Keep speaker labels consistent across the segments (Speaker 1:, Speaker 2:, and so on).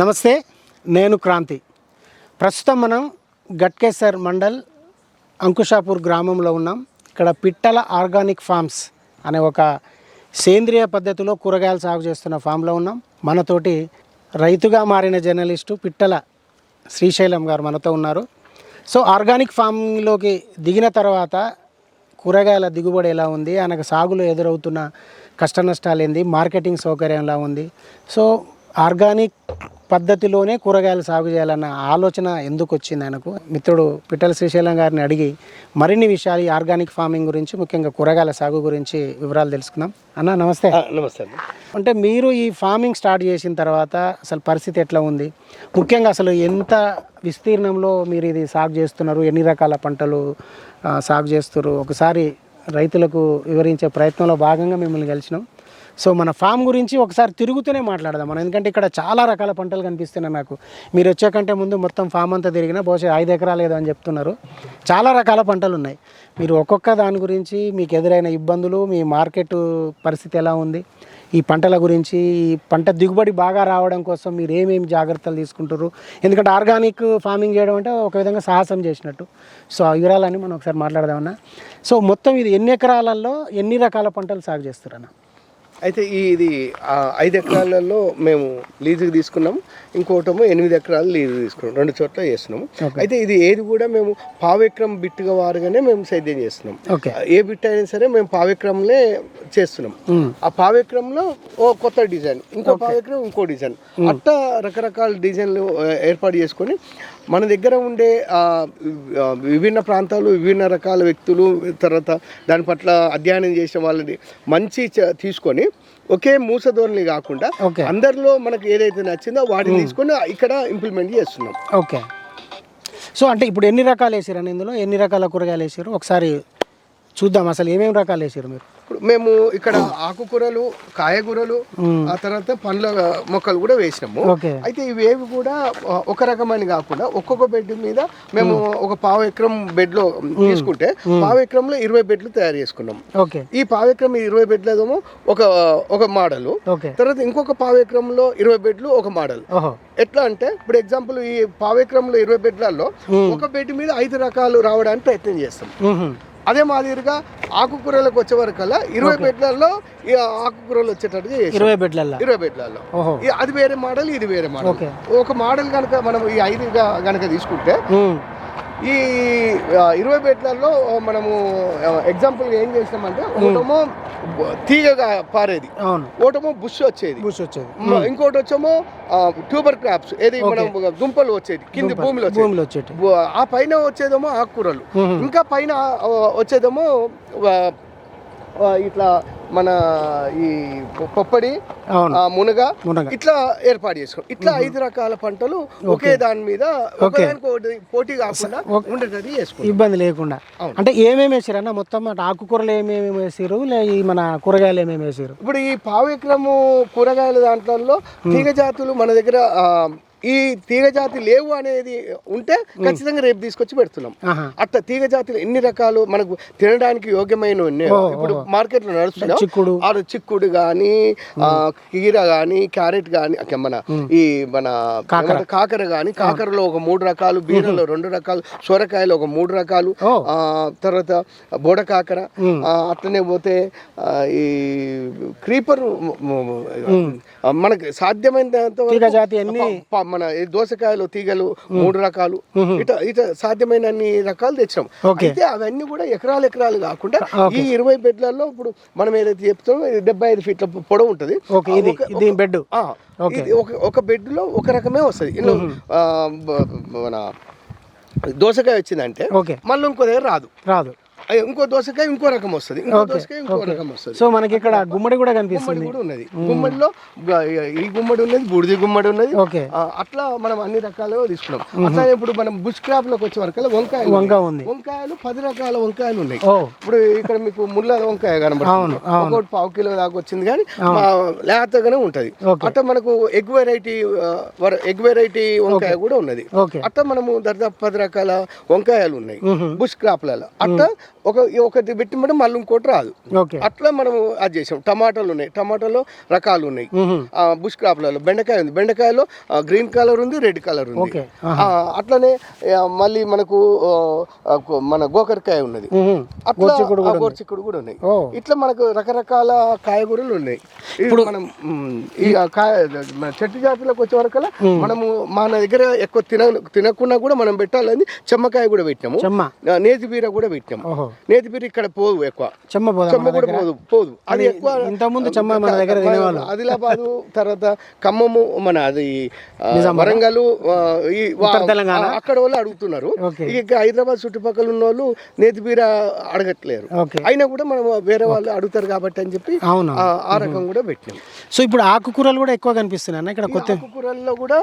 Speaker 1: నమస్తే, నేను క్రాంతి. ప్రస్తుతం మనం గట్కేసర్ మండల్ అంకుషాపూర్ గ్రామంలో ఉన్నాం. ఇక్కడ పిట్టల ఆర్గానిక్ ఫార్మ్స్ అనే ఒక సేంద్రియ పద్ధతిలో కూరగాయలు సాగు చేస్తున్న ఫామ్లో ఉన్నాం. మనతోటి రైతుగా మారిన జర్నలిస్టు పిట్టల శ్రీశైలం గారు మనతో ఉన్నారు. సో ఆర్గానిక్ ఫామ్లోకి దిగిన తర్వాత కూరగాయల దిగుబడి ఎలా ఉంది, ఆయనకు సాగులో ఎదురవుతున్న కష్ట నష్టాలు ఏంది, మార్కెటింగ్ సౌకర్యం ఎలా ఉంది, సో ఆర్గానిక్ పద్ధతిలోనే కూరగాయలు సాగు చేయాలన్న ఆలోచన ఎందుకు వచ్చింది ఆయనకు, మిత్రుడు పిట్టల శ్రీశైలం గారిని అడిగి మరిన్ని విషయాలు ఈ ఆర్గానిక్ ఫార్మింగ్ గురించి, ముఖ్యంగా కూరగాయల సాగు గురించి వివరాలు తెలుసుకుందాం. అన్న నమస్తే.
Speaker 2: నమస్తే అండి.
Speaker 1: అంటే మీరు ఈ ఫార్మింగ్ స్టార్ట్ చేసిన తర్వాత అసలు పరిస్థితి ఎట్లా ఉంది, ముఖ్యంగా అసలు ఎంత విస్తీర్ణంలో మీరు ఇది సాగు చేస్తున్నారు, ఎన్ని రకాల పంటలు సాగు చేస్తున్నారు, ఒకసారి రైతులకు వివరించే ప్రయత్నంలో భాగంగా మిమ్మల్ని కలిసినాం. సో మన ఫామ్ గురించి ఒకసారి తిరుగుతూనే మాట్లాడదాం మనం, ఎందుకంటే ఇక్కడ చాలా రకాల పంటలు కనిపిస్తున్నాయి నాకు. మీరు వచ్చే కంటే ముందు మొత్తం ఫామ్ అంతా తిరిగినా బహుశా 5 ఎకరాలు ఏదో అని చెప్తున్నారు. చాలా రకాల పంటలు ఉన్నాయి. మీరు ఒక్కొక్క దాని గురించి, మీకు ఎదురైన ఇబ్బందులు, మీ మార్కెట్ పరిస్థితి ఎలా ఉంది, ఈ పంటల గురించి, ఈ పంట దిగుబడి బాగా రావడం కోసం మీరు ఏమేమి జాగ్రత్తలు తీసుకుంటారు, ఎందుకంటే ఆర్గానిక్ ఫార్మింగ్ చేయడం అంటే ఒక విధంగా సాహసం చేసినట్టు. సో ఆ వివరాలని మనం ఒకసారి మాట్లాడదామన్నా. సో మొత్తం ఇది ఎన్ని ఎకరాలలో ఎన్ని రకాల పంటలు సాగు చేస్తారన్న?
Speaker 2: అయితే ఇది 5 ఎకరాలలో మేము లీజుకి తీసుకున్నాము, ఇంకోటేమో 8 ఎకరాలు లీజు తీసుకున్నాం, 2 చోట్ల చేస్తున్నాము. అయితే ఇది ఏది కూడా మేము పావెకరం బిట్టుగా వారుగానే మేము సేద్యం చేస్తున్నాం. ఏ బిట్ అయినా సరే మేము పావెకరంలే చేస్తున్నాం. ఆ పావెకరంలో ఓ కొత్త డిజైన్, ఇంకో పావెకరం ఇంకో డిజైన్, అట్లా రకరకాల డిజైన్లు ఏర్పాటు చేసుకొని మన దగ్గర ఉండే విభిన్న ప్రాంతాలు, విభిన్న రకాల వ్యక్తులు, తర్వాత దాని పట్ల అధ్యయనం చేసిన వాళ్ళని మంచి తీసుకొని ఒకే మూసధోరణి కాకుండా అందరిలో మనకు ఏదైతే నచ్చిందో వాటిని తీసుకొని ఇక్కడ ఇంప్లిమెంట్ చేస్తున్నాం.
Speaker 1: ఓకే. సో అంటే ఇప్పుడు ఎన్ని రకాలు వేసారు, ఇందులో ఎన్ని రకాల కూరగాయలు వేసారు ఒకసారి చూద్దాం. అసలు ఏమేమి రకాలు వేసారు మీరు?
Speaker 2: ఇప్పుడు మేము ఇక్కడ ఆకుకూరలు, కాయగూరలు, ఆ తర్వాత పండ్ల మొక్కలు కూడా వేసినాము. అయితే ఇవేవి కూడా ఒక రకమని కాకుండా ఒక్కొక్క బెడ్ మీద మేము ఒక పావు ఎకరం బెడ్ లో తీసుకుంటే పావు ఎకరంలో 20 బెడ్లు తయారు చేసుకున్నాం. ఈ పావు ఎకరం 20 బెడ్లేమో ఒక మోడల్, తర్వాత ఇంకొక పావు ఎకరంలో 20 బెడ్లు ఒక మోడల్. ఎట్లా అంటే ఇప్పుడు ఎగ్జాంపుల్ ఈ పావు ఎకరంలో 20 బెడ్లలో ఒక బెడ్ మీద 5 రకాలు రావడానికి ప్రయత్నం చేస్తాం. అదే మాదిరిగా ఆకుకూరలకు వచ్చే వరకల్లా 20 బెడ్లలో ఆకుకూరలు వచ్చేటట్టుగా 20 బెడ్లలో అది వేరే మోడల్, ఇది వేరే మోడల్. ఒక మోడల్ కనుక మనం ఈ 5 కనుక తీసుకుంటే ఈ 20 బెడ్లలో మనము ఎగ్జాంపుల్ ఏం చేసినామంటే ఒకటేమో తీగగా పారేది, ఒకటేమో బుష్ వచ్చేది, ఇంకోటి వచ్చేమో ట్యూబర్ క్రాప్స్, ఏది మనం దుంపలు వచ్చేది కింది భూమిలో వచ్చేది, ఆ పైన వచ్చేదేమో ఆకుకూరలు, ఇంకా పైన వచ్చేదేమో ఇట్లా మన ఈ పొప్పడి, మునగ, ఇట్లా ఏర్పాటు చేసుకోండి. ఇట్లా 5 రకాల పంటలు ఒకే దాని మీద పోటీ కాకుండా ఉండేటది చేసుకోండి, ఇబ్బంది లేకుండా. అంటే ఏమేమి వేసారన్న మొత్తం? ఆకుకూరలు ఏమేమి వేసారు, మన కూరగాయలు ఏమేమి వేసారు? ఇప్పుడు ఈ పావు ఎకరము కూరగాయల దాంట్లో తీగ జాతులు మన దగ్గర ఈ తీగ జాతి లేవు అనేది ఉంటే ఖచ్చితంగా రేపు తీసుకొచ్చి పెడుతున్నాం. అట్లా తీగ జాతులు ఎన్ని రకాలు మనకు తినడానికి యోగ్యమైన ఇప్పుడు మార్కెట్ లో నడుస్తున్నాం. చిక్కుడు గాని, కీర గాని, క్యారెట్ గాని, మన కాకర గాని, కాకరలో ఒక 3 రకాలు, బీరలో 2 రకాలు, సొరకాయలు ఒక 3 రకాలు, తర్వాత బోడ కాకర, అట్లనే పోతే ఈ క్రీపర్, మనకి సాధ్యమైనంత మన దోసకాయలు తీగలు 3 రకాలు, ఇట సాధ్యమైన అన్ని రకాలు తెచ్చాం. అయితే అవన్నీ కూడా ఎకరాలు కాకుండా ఈ 20 బెడ్లలో ఇప్పుడు మనం ఏదైతే చెప్తామో 75 ఫీట్ల పొడవు ఉంటది బెడ్. ఒక బెడ్ లో ఒక రకమే వస్తుంది. ఇందులో మన దోసకాయ వచ్చిందంటే మళ్ళీ ఇంకో దగ్గర రాదు, ఇంకో దోసకాయ ఇంకో రకం వస్తుంది, ఇంకో దోసకాయ ఇంకో రకం వస్తుంది.
Speaker 1: సో మనకి ఇక్కడ గుమ్మడి కూడా కనిపిస్తుంది,
Speaker 2: ఉన్నది గుమ్మడిలో ఈ గుమ్మడి ఉన్నది, బూడిది గుమ్మడి ఉన్నది. అట్లా మనం అన్ని రకాలుగా తీసుకున్నాం. అట్లా ఇప్పుడు మనం బుష్ క్రాప్ లోకి వచ్చే వరకు వంకాయలు 10 రకాల వంకాయలు ఉన్నాయి. ఇప్పుడు ఇక్కడ మీకు ముళ్ళ వంకాయ కనబడుతుంది, ఒకటి పావు కిలో దాకా వచ్చింది, కానీ లేతగానే ఉంటది. అట్లా మనకు ఎగ్ వెరైటీ వంకాయ కూడా ఉన్నది. అట్లా మనము దాదాపు 10 రకాల వంకాయలు ఉన్నాయి బుష్ క్రాప్లలో. అట్లా ఒకటి పెట్టినప్పుడు మళ్ళీ ఇంకోటి రాదు.
Speaker 1: ఓకే.
Speaker 2: అట్లా మనం అది చేసాం. టమాటాలు ఉన్నాయి, టమాటాలో రకాలు ఉన్నాయి. బుష్ క్రాప్లలో బెండకాయ ఉంది, బెండకాయలో గ్రీన్ కలర్ ఉంది, రెడ్ కలర్ ఉంది. అట్లనే మళ్ళీ మనకు మన గోకరకాయ ఉన్నది, అట్లా గోర్చిక్కుడు కూడా ఉన్నాయి. ఇట్లా మనకు రకరకాల కాయగూరలు ఉన్నాయి. ఇప్పుడు మనం ఈ చెట్టు జాతులకు వచ్చే వరకు మనము మన దగ్గర ఎక్కువ తినకుండా కూడా మనం పెట్టాలని చెమ్మకాయ కూడా పెట్టాము, నేతి బీర కూడా పెట్టాము. నేతి బీర ఇక్కడ పోదు, ఎక్కువ చెమ్మ కూడా పోదు. అది ఎక్కువ ఆదిలాబాదు తర్వాత ఖమ్మము, మన అది వరంగల్, అక్కడ వాళ్ళు అడుగుతున్నారు. ఇక హైదరాబాద్ చుట్టుపక్కల ఉన్న వాళ్ళు నేతి బీర అడగట్లేరు. అయినా కూడా మనం వేరే వాళ్ళు అడుగుతారు కాబట్టి అని చెప్పి ఆ రకం కూడా పెట్టినాం.
Speaker 1: సో ఇప్పుడు ఆకుకూరలు కూడా ఎక్కువ కనిపిస్తున్నాయి ఇక్కడ. కొత్త
Speaker 2: ఆకుకూరల్లో కూడా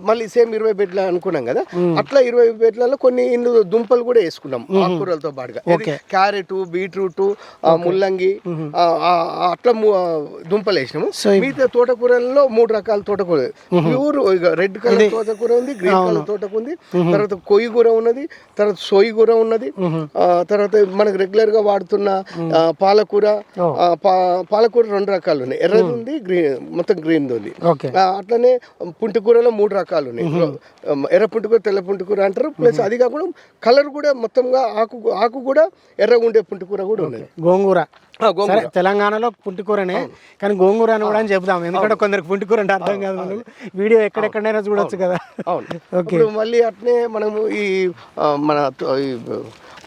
Speaker 2: మళ్ళీ సేమ్ 20 బెడ్లు అనుకున్నాం కదా, అట్లా 20 బెడ్లలో కొన్ని ఇందులో దుంపలు కూడా వేసుకున్నాం ఆకుకూరలతో పాటుగా. క్యారెట్, బీట్రూట్, ముల్లంగి, అట్లా దుంపలు వేసినాము. మిగతా తోటకూరల్లో 3 రకాల తోటకూర, ప్యూర్ రెడ్ కలర్ తోటకూర ఉంది, గ్రీన్ కలర్ తోటకూర ఉంది, తర్వాత కొయ్యి కూర ఉన్నది, తర్వాత సోయి కూర ఉన్నది, తర్వాత మనకు రెగ్యులర్ గా వాడుతున్న పాలకూర. పాలకూర 2 రకాలు ఉన్నాయి, ఎర్రది ఉంది, గ్రీన్ మొత్తం గ్రీన్ ఉంది. అట్లనే పుంటికూరలో 3 రకాలు ఉన్నాయి, ఎర్ర పుంటికూర, తెల్ల పుంటికూర అంటారు. ప్లస్ అది కాకుండా కలర్ కూడా మొత్తంగా ఆకు కూడా ఎర్రగా ఉండే పుంటికూర కూడా ఉన్నది.
Speaker 1: గోంగూర తెలంగాణలో పుంటికూరనే, కానీ గోంగూర అని కూడా అని చెప్తాం, ఎందుకంటే కొందరికి పుంటికూర అంటే అర్థం కాదు. వీడియో ఎక్కడెక్కడైనా చూడొచ్చు కదా.
Speaker 2: ఓకే. మళ్ళీ అట్నే మనము ఈ మన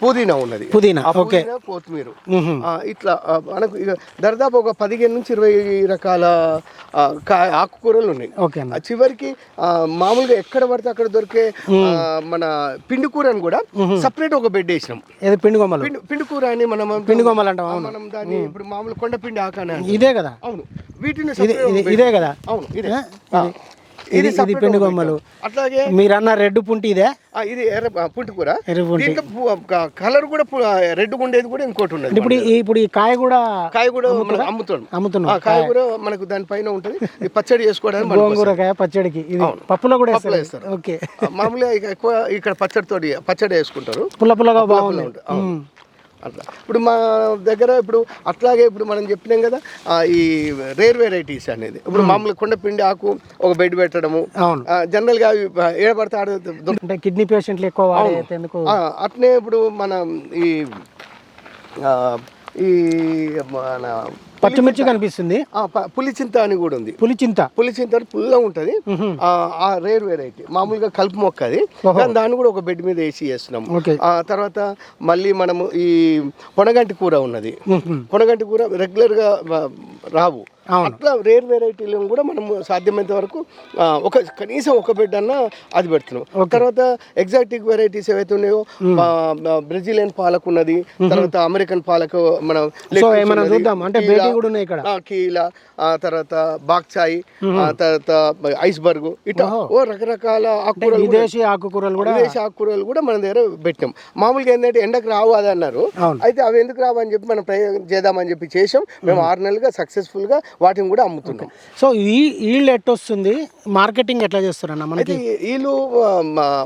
Speaker 2: పుదీనా ఉన్నది, పుదీనా, కొత్తిమీర, ఇట్లా మనకు దాదాపు ఒక 15 నుంచి 20 రకాల ఆకుకూరలు ఉన్నాయి. చివరికి మామూలుగా ఎక్కడ పడితే అక్కడ దొరికే మన పిండి కూరని కూడా సపరేట్ ఒక బెడ్ వేసినాం. పిండి కూర అని మనం దాన్ని ఇప్పుడు మామూలు కొండపిండి ఆకానే
Speaker 1: ఇదే కదా.
Speaker 2: అవును, వీటిని
Speaker 1: ఇదే కదా.
Speaker 2: అవును, ఇదే.
Speaker 1: ఇది పిండి కొమ్మలు. అట్లాగే మీరు అన్న రెడ్ పుంటి ఇదే,
Speaker 2: ఇది ఎర్ర పుంటి కూర. కలర్ కూడా రెడ్ ఉండేది కూడా ఇంకోటి ఉన్నది.
Speaker 1: ఇప్పుడు ఈ కాయ కూడా
Speaker 2: అమ్ముతున్నాం. కాయ కూడా మనకు దానిపైన ఉంటుంది, పచ్చడి చేసుకోవడానికి.
Speaker 1: గోంగూరకాయ పచ్చడికి, ఇది పప్పులో కూడా వేస్తారు. ఓకే.
Speaker 2: మామూలుగా ఎక్కువ ఇక్కడ పచ్చడి వేసుకుంటారు,
Speaker 1: పుల్ల పుల్లగా బాగుంటుంది.
Speaker 2: అట్లా ఇప్పుడు మా దగ్గర ఇప్పుడు అట్లాగే ఇప్పుడు మనం చెప్పినాం కదా, ఈ రేర్ వెరైటీస్ అనేది ఇప్పుడు మామూలు కొండపిండి ఆకు ఒక బెడ్ పెట్టడము, జనరల్ గా ఏడబడితే
Speaker 1: కిడ్నీ పేషెంట్లు ఎక్కువ.
Speaker 2: అట్నే ఇప్పుడు మనం ఈ మన
Speaker 1: పచ్చిమిర్చి కనిపిస్తుంది,
Speaker 2: పులిచింత అని కూడా ఉంది. పులిచింత పుల్ల ఉంటది, ఆ రేర్ వెరైటీ. మామూలుగా కలుపు మొక్క అది, దాన్ని కూడా ఒక బెడ్ మీద వేసి చేస్తున్నాం. తర్వాత మళ్ళీ మనము ఈ పొనగంటి కూర ఉన్నది. పొనగంటి కూర రెగ్యులర్ గా రావు, అట్లా రేర్ వెరైటీలను కూడా మనం సాధ్యమైనంత వరకు కనీసం ఒక బెడ్ అన్న అది పెడుతున్నాం. తర్వాత ఎగ్జాటిక్ వెరైటీస్ ఏవైతే ఉన్నాయో, బ్రెజిలియన్ పాలకు ఉన్నది, తర్వాత అమెరికన్ పాలకు, మనం కీలా, తర్వాత బాక్చాయి, తర్వాత ఐస్బర్గ్, ఇట్లా రకరకాల ఆకుకూరలు కూడా మన దగ్గర పెట్టాం. మామూలుగా ఏంటంటే ఎండకు రావు అది అన్నారు, అయితే అవి ఎందుకు రావు అని చెప్పి మనం ప్రయోగం చేద్దామని చెప్పి చేసాం. మేము 6 నెలలుగా సక్సెస్ఫుల్ గా వాటిని కూడా అమ్ముతున్నాం.
Speaker 1: సో ఈల్డ్ ఎట్టొస్తుంది, మార్కెటింగ్ ఎట్లా చేస్తారన్న? మనకి
Speaker 2: వీళ్ళు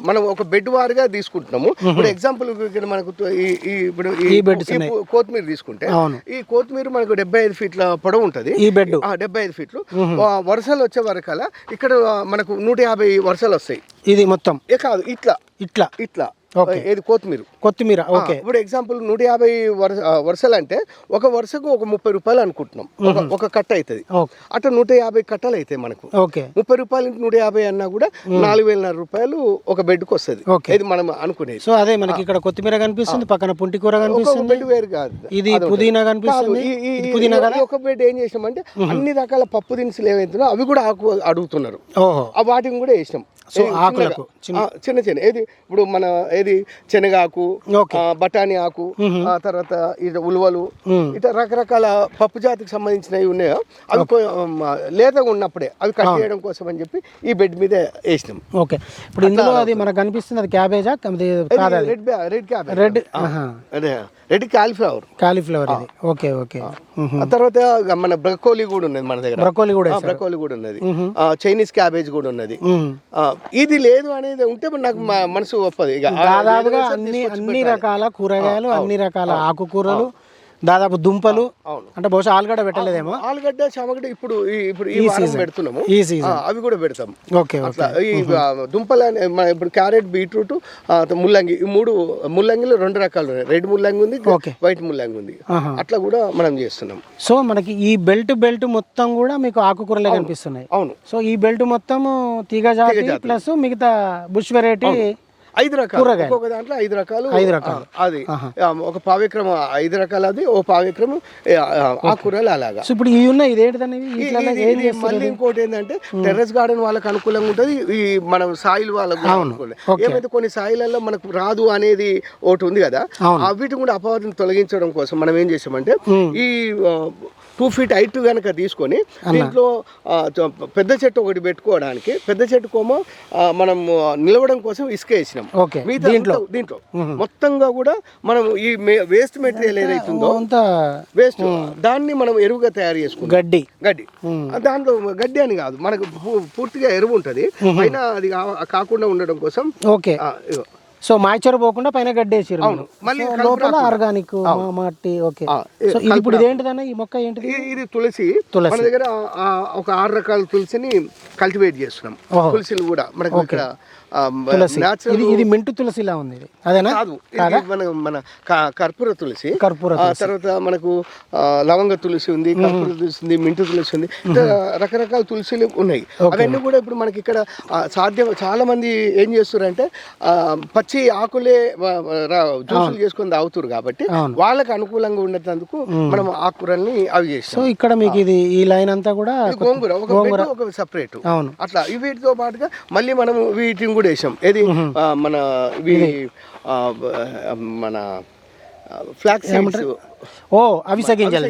Speaker 2: మనం ఒక బెడ్ వారుగా తీసుకుంటున్నాము. ఇప్పుడు ఎగ్జాంపుల్ ఇక్కడ మనకు ఇప్పుడు కొత్తిమీర తీసుకుంటే, ఈ కొత్తిమీర మనకు 75 ఫీట్ల పొడవు ఉంటుంది. ఈ బెడ్ 75 ఫీట్లు. వర్షాలు వచ్చే వరకల్లా ఇక్కడ మనకు 150 వర్షాలు వస్తాయి.
Speaker 1: ఇది మొత్తం
Speaker 2: కాదు, ఇట్లా ఏది కొత్తిమీర. ఇప్పుడు ఎగ్జాంపుల్ 150 వరుసలు అంటే ఒక వరుసకు ఒక 30 రూపాయలు అనుకుంటున్నాం, ఒక కట్ట అవుతుంది. అట్లా 150 కట్టలు అవుతాయి మనకు. 30 రూపాయలు 150 అన్నా కూడా 4,500 రూపాయలు ఒక బెడ్కి వస్తుంది. ఇది మనం అనుకునేది.
Speaker 1: సో అదే మనకి ఇక్కడ కొత్తిమీర కనిపిస్తుంది, పక్కన పుంటి కూర కనిపిస్తుంది,
Speaker 2: బెడ్ వేరు కాదు,
Speaker 1: ఇది పుదీనా కనిపిస్తుంది.
Speaker 2: ఒక బెడ్ ఏం చేసినామంటే అన్ని రకాల పప్పు దినుసులు ఏవైతున్నాయో అవి కూడా ఆడుగుతున్నారు, వాటిని కూడా వేసినాం.
Speaker 1: సో ఆకులకు
Speaker 2: చిన్న ఏది ఇప్పుడు మన ఏది శనగాకు, బఠానీ ఆకు, తర్వాత ఉలువలు, ఇట్లా రకరకాల పప్పు జాతికి సంబంధించినవి ఉన్నాయో అవి లేతగా ఉన్నప్పుడే అవి కట్ చేయడం కోసం అని చెప్పి ఈ బెడ్ మీద వేసినాం.
Speaker 1: ఓకే. ఇప్పుడు ఇందులో అది మనకు కనిపిస్తుంది, అది క్యాబేజా?
Speaker 2: రెడ్ క్యాబేజ్, రెడ్ కాలీఫ్లవర్
Speaker 1: ఇది. ఓకే.
Speaker 2: ఆ తర్వాత మన బ్రకోలీ కూడా ఉన్నది మన దగ్గర.
Speaker 1: బ్రకోలీ కూడా
Speaker 2: బ్రకోలీ కూడా ఉన్నది, చైనీస్ క్యాబేజ్ కూడా ఉన్నది. ఇది లేదు అనేది ఉంటే నాకు మనసు ఒప్పదు. ఇక
Speaker 1: దాదాపుగా అన్ని రకాల కూరగాయలు, అన్ని రకాల ఆకుకూరలు, దాదాపు దుంపలు, అంటే బహుశా ఆలుగడ్డ పెట్టలేదేమో.
Speaker 2: ఆలుగడ్డ చామగడ్డ ఇప్పుడు ఈ వారం పెడుతున్నాము,
Speaker 1: ఈ సీజన్
Speaker 2: అవి కూడా పెడతాం.
Speaker 1: ఓకే
Speaker 2: అట్లా ఈ దుంపలు ఇప్పుడు క్యారెట్, బీట్రూట్, ముల్లంగి, ఈ 3 ముల్లంగిలు 2 రకాలు ఉన్నాయి. రెడ్ ముల్లంగి ఉంది, వైట్ ముల్లంగి ఉంది. అట్లా కూడా మనం చేస్తున్నాం.
Speaker 1: సో మనకి ఈ బెల్ట్ మొత్తం కూడా మీకు ఆకుకూరలే కనిపిస్తున్నాయి.
Speaker 2: అవును.
Speaker 1: సో ఈ బెల్ట్ మొత్తం తీగజాతి ప్లస్ మిగతా బుష్ వెరైటీ
Speaker 2: 5 రకాలు, ఒక్కొక్క దాంట్లో 5 రకాలు. అది ఒక పావెక్రమం 5 రకాలు, అది ఓ పావెక్రమం ఆకుకూరలు అలాగా.
Speaker 1: సో ఇప్పుడు ఇవి ఉన్నాయి, ఇదేంటిదనేవి
Speaker 2: మళ్ళీ ఇంకోటి ఏంటంటే టెర్రస్ గార్డెన్ వాళ్ళకి అనుకూలంగా ఉంటుంది, ఈ మనం సాయిల్ వాళ్ళకు అనుకూలం. ఏమైతే కొన్ని సాయిలలో మనకు రాదు అనేది ఒకటి ఉంది కదా, వీటిని కూడా అపవాదం తొలగించడం కోసం మనం ఏం చేసామంటే ఈ 2 feet హైట్ కనుక తీసుకొని దీంట్లో పెద్ద చెట్టు ఒకటి పెట్టుకోవడానికి, పెద్ద చెట్టు కోమో మనం నిలవడం కోసం ఇసుక వేసినాం. దీంట్లో మొత్తంగా కూడా మనం ఈ వేస్ట్ మెటీరియల్ ఏదైతుందో వేస్ట్ దాన్ని మనం ఎరువుగా తయారు చేసుకుంటాం. గడ్డి దాంట్లో గడ్డి అని కాదు, మనకు పూర్తిగా ఎరువు ఉంటది పైన, అది కాకుండా ఉండడం కోసం.
Speaker 1: ఓకే. సో మాయిచర్ పోకుండా పైన గడ్డేసారు,
Speaker 2: మళ్ళీ
Speaker 1: లోపల ఆర్గానిక్ మట్టి. ఓకే. సో ఇది ఇప్పుడు ఇదేంటిదన్న, ఈ మొక్క ఏంటిది?
Speaker 2: ఇది తులసి. మన దగ్గర ఒక 6 రకాల తులసిని కల్టివేట్ చేస్తున్నాం. తులసిలు కూడా మనకి ఇక్కడ
Speaker 1: ఇది మింటు తులసిలా ఉంది, అదేనా?
Speaker 2: మన కర్పూర తులసి, తర్వాత మనకు లవంగ తులసి ఉంది, కర్పూర తులసి ఉంది, మింటు తులసి ఉంది, రకరకాల తులసిలు ఉన్నాయి. అవన్నీ కూడా ఇప్పుడు మనకి ఇక్కడ చాలా మంది ఏం చేస్తారంటే పచ్చి ఆకులే జ్యూసులు చేసుకొని తాగుతారు కాబట్టి వాళ్ళకి అనుకూలంగా ఉండేందుకు మనం ఆకుకూరల్ని అవి చేస్తాం.
Speaker 1: సో ఇక్కడ మీకు ఇది ఈ లైన్ అంతా కూడా
Speaker 2: గోంగూర ఒక సెపరేట్. అట్లా వీటితో పాటుగా మళ్ళీ మనం వీటిని కూడా వేసాం. ఏది మన మన ఫ్లాక్స్ సీడ్స్,
Speaker 1: అవిసె గింజలు.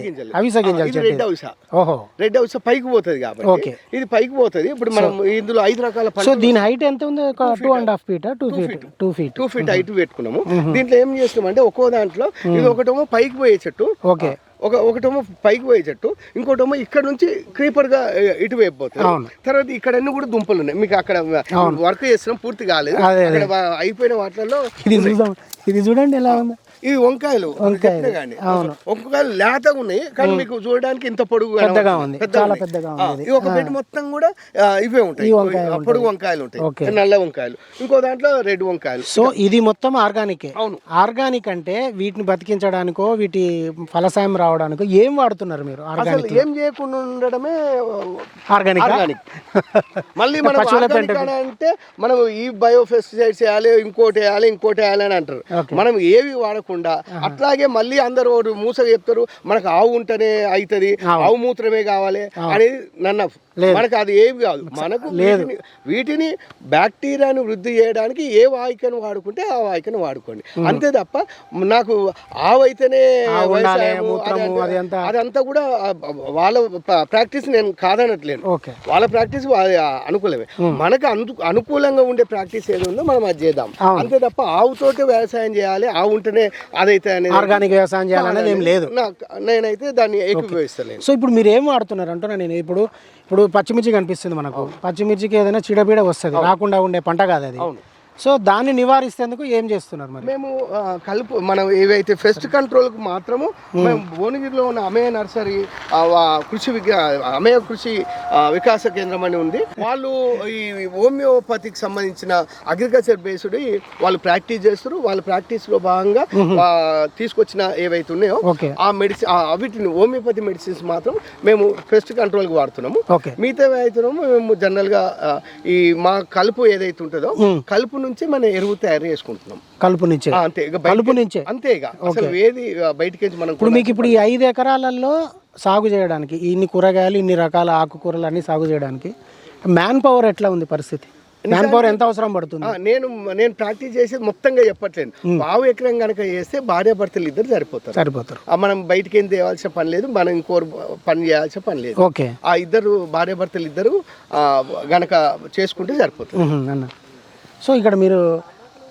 Speaker 2: రెడ్ హౌస్ పైకి పోతుంది కాబట్టి ఇది పైకి పోతుంది. ఇప్పుడు మనం ఇందులో 5 రకాల.
Speaker 1: సో దీని హైట్ ఎంత ఉంది? 2.5 feet, 2 feet
Speaker 2: హైట్ పెట్టుకున్నాము. దీంట్లో ఏం చేస్తున్నాం అంటే ఒక్కో దాంట్లో ఇది ఒకటేమో పైకి పోయే చెట్టు, ఒకటేమో పైకి పోయే చెట్టు, ఇంకోటేమో ఇక్కడ నుంచి క్రీపర్ గా ఇటువైపు పోతుంది. తర్వాత ఇక్కడ అన్ని కూడా దుంపలు ఉన్నాయి. మీకు అక్కడ వర్క్ చేస్తున్నాం, పూర్తి కాలేదు. అక్కడ అయిపోయిన వాటిలో
Speaker 1: ఇది చూడండి ఎలా ఉంది.
Speaker 2: ఇవి వంకాయలు లేతగా ఉన్నాయి, కానీ మీకు చూడడానికి ఇంత పొడుగు
Speaker 1: పెద్దగా ఉంది, చాలా పెద్దగా ఉంది.
Speaker 2: ఒక బెడ్ మొత్తం కూడా ఇవే ఉంటాయి, పొడుగు వంకాయలు ఉంటాయి, నల్ల వంకాయలు, ఇంకో దాంట్లో రెడ్ వంకాయలు.
Speaker 1: సో ఇది మొత్తం ఆర్గానిక్. అవును. ఆర్గానిక్ అంటే వీటిని బతికించడానికో వీటి ఫలసాయం రావడానికో ఏం వాడుతున్నారు మీరు?
Speaker 2: అసలు ఏం చేయకుండా ఉండడమే
Speaker 1: ఆర్గానిక్.
Speaker 2: మళ్ళీ మనం అంటే మనం ఈ బయోపెస్టిసైడ్స్ వేయాలి, ఇంకోటి వేయాలి అని అంటారు. మనం ఏవి వాడకుండా అట్లాగే మళ్ళీ అందరూ మూసగా చెప్తారు మనకు ఆవు ఉంటేనే అవుతుంది, ఆవు మూత్రమే కావాలి అనేది. మనకు అది ఏవి కాదు. మనకు వీటిని బ్యాక్టీరియాను వృద్ధి చేయడానికి ఏ వాయికను వాడుకుంటే ఆ వాయికను వాడుకోండి, అంతే తప్ప నాకు ఆవు అయితేనే అదంతా కూడా వాళ్ళ ప్రాక్టీస్ నేను కాదనట్లేను. వాళ్ళ ప్రాక్టీస్ అనుకూలమే. మనకు అనుకూలంగా ఉండే ప్రాక్టీస్ ఏది ఉందో మనం అది చేద్దాం, అంతే తప్ప ఆవుతోటి వ్యవసాయం చేయాలి, ఆవు ఉంటేనే అదైతే
Speaker 1: ఆర్గానిక్ వ్యవసాయం చేయాలనేది ఏం లేదు.
Speaker 2: నేనైతే దాన్ని ఏకీభవిస్తలేను.
Speaker 1: సో ఇప్పుడు మీరు ఏం వాడుతున్నారు అంటున్నా నేను. ఇప్పుడు పచ్చిమిర్చి కనిపిస్తుంది మనకు, పచ్చిమిర్చికి ఏదైనా చీడపీడ వస్తుంది, రాకుండా ఉండే పంట కాదు అది. సో దాన్ని నివారిస్తేందుకు ఏం చేస్తున్నారు మరి?
Speaker 2: మేము మనం ఏవైతే పెస్ట్ కంట్రోల్కి మాత్రము మేము భువనగిరిలో ఉన్న అమేయ నర్సరీ అమేయ కృషి వికాస కేంద్రం అని ఉంది. వాళ్ళు ఈ హోమియోపతికి సంబంధించిన అగ్రికల్చర్ బేస్డ్ వాళ్ళు ప్రాక్టీస్ చేస్తారు. వాళ్ళ ప్రాక్టీస్లో భాగంగా తీసుకొచ్చిన ఏవైతే ఉన్నాయో ఆ మెడిసిన్, వీటిని హోమియోపతి మెడిసిన్స్ మాత్రం మేము పెస్ట్ కంట్రోల్కి వాడుతున్నాము. మిగతా అవుతున్నాము మేము జనరల్గా ఈ మా కలుపు ఏదైతే ఉంటుందో కలుపు నుంచి మనం ఎరువు తయారు చేసుకుంటున్నాం.
Speaker 1: కలుపు నుంచే
Speaker 2: అంతేగా అసలు ఏది బయటికి మనం.
Speaker 1: ఇప్పుడు మీకు ఇప్పుడు ఈ 5 ఎకరాలలో సాగు చేయడానికి ఇన్ని కూరగాయలు, ఇన్ని రకాల ఆకుకూరలు అన్ని సాగు చేయడానికి మ్యాన్ పవర్ ఎట్లా ఉంది పరిస్థితి? మ్యాన్ పవర్ ఎంత అవసరం పడుతుంది?
Speaker 2: నేను ప్రాక్టీస్ చేసి మొత్తంగా చెప్పట్లేదు. 1/2 ఎకరం కనుక చేస్తే భార్యాభర్తలు ఇద్దరు సరిపోతారు. మనం బయటికి ఏం తేవాల్సిన పని లేదు, మనం ఇంకో పని చేయాల్సిన పని లేదు. ఆ ఇద్దరు భార్యాభర్తలు ఇద్దరు గనక చేసుకుంటే సరిపోతుంది
Speaker 1: అన్న. సో ఇక్కడ మీరు